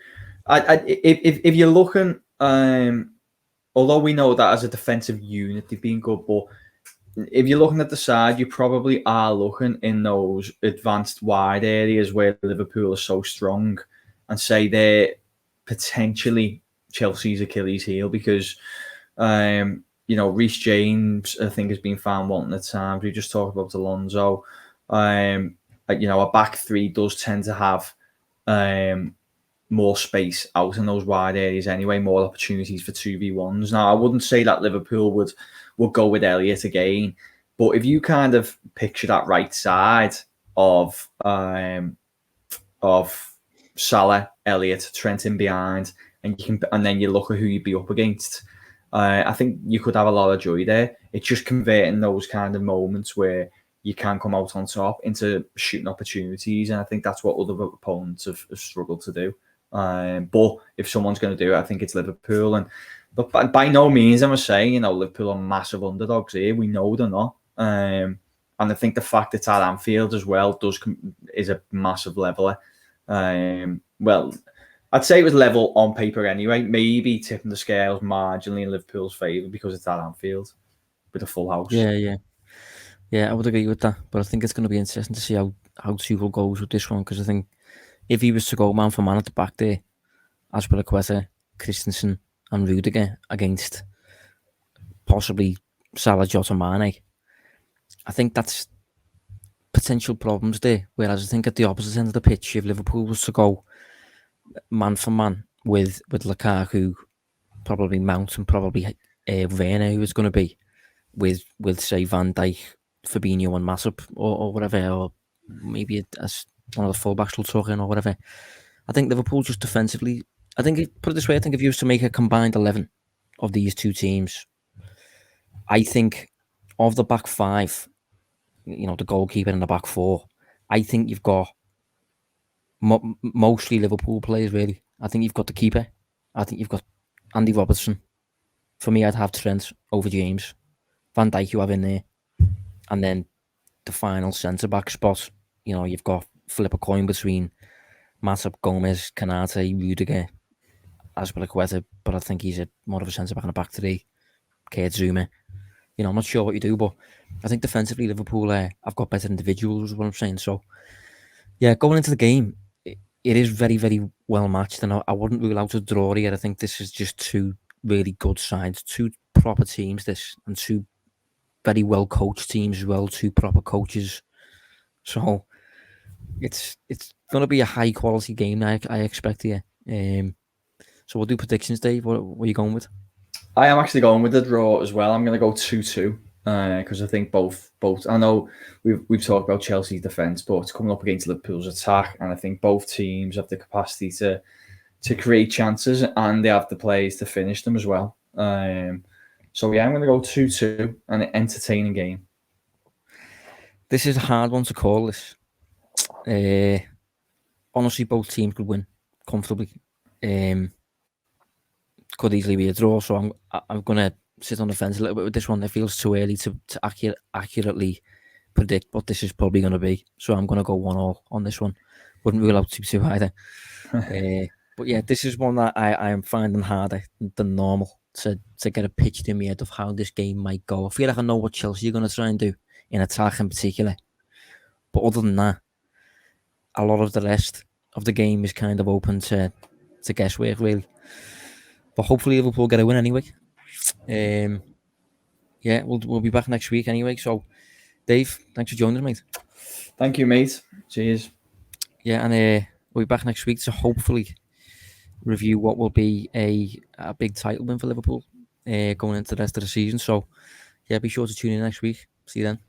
if you're looking, although we know that as a defensive unit they've been good, but if you're looking at the side, you probably are looking in those advanced wide areas where Liverpool are so strong, and say they're potentially Chelsea's Achilles heel, because you know, Reece James I think has been found wanting at times. We just talked about Alonso. You know, a back three does tend to have more space out in those wide areas anyway, more opportunities for 2v1s. Now, I wouldn't say that Liverpool would go with Elliott again, but if you kind of picture that right side of Salah, Elliott, Trent in behind, and then you look at who you'd be up against, I think you could have a lot of joy there. It's just converting those kind of moments where you can come out on top into shooting opportunities, and I think that's what other opponents have struggled to do. But if someone's going to do it, I think it's Liverpool. And But by no means am I saying, Liverpool are massive underdogs here. We know they're not. And I think the fact it's at Anfield as well is a massive leveler. Well, I'd say it was level on paper anyway. Maybe tipping the scales marginally in Liverpool's favour because it's at Anfield with a full house. Yeah, I would agree with that. But I think it's going to be interesting to see how Tuchel goes with this one, because I think if he was to go man for man at the back there, Aspilicueta, Christensen and Rudiger against possibly Salah, Jota, Mane, I think that's potential problems there. Whereas I think at the opposite end of the pitch, if Liverpool was to go man for man with Lukaku, probably Mount and probably Werner, who is going to be with say Van Dijk, Fabinho and Matip or whatever, or maybe as one of the fullbacks will tuck in or whatever. I think Liverpool just defensively, I think, put it this way, I think if you was to make a combined 11 of these two teams, I think of the back five, the goalkeeper and the back four, I think you've got mostly Liverpool players, really. I think you've got the keeper. I think you've got Andy Robertson. For me, I'd have Trent over James. Van Dijk you have in there. And then the final centre-back spot, you've got flip a coin between Matip, Gomez, Kanate, Rudiger, Aspilicueta, but I think he's more of a centre-back in the back three. Kurt Zouma. I'm not sure what you do, but I think defensively Liverpool have got better individuals, is what I'm saying. So, yeah, going into the game, it is very, very well matched, and I wouldn't rule out a draw here. I think this is just two really good sides, two proper teams, and two very well coached teams as well, two proper coaches. So it's going to be a high quality game, I expect here. So we'll do predictions, Dave. What are you going with? I am actually going with the draw as well. I'm going to go 2-2 because I think both. I know we've talked about Chelsea's defence, but it's coming up against Liverpool's attack, and I think both teams have the capacity to create chances, and they have the players to finish them as well. So yeah, I'm going to go 2-2, an entertaining game. This is a hard one to call. This, honestly, both teams could win comfortably. Could easily be a draw, so I'm going to sit on the fence a little bit with this one. It feels too early to accurately predict what this is probably going to be. So I'm going to go 1-1 on this one. Wouldn't rule out 2-2 either. But yeah, this is one that I am finding harder than normal to get a picture in my head of how this game might go. I feel like I know what Chelsea are going to try and do in attack in particular. But other than that, a lot of the rest of the game is kind of open to guesswork, really. But hopefully Liverpool get a win anyway. Yeah, we'll be back next week anyway. So, Dave, thanks for joining us, mate. Thank you, mate. Cheers. Yeah, and we'll be back next week to hopefully review what will be a big title win for Liverpool going into the rest of the season. So, yeah, be sure to tune in next week. See you then.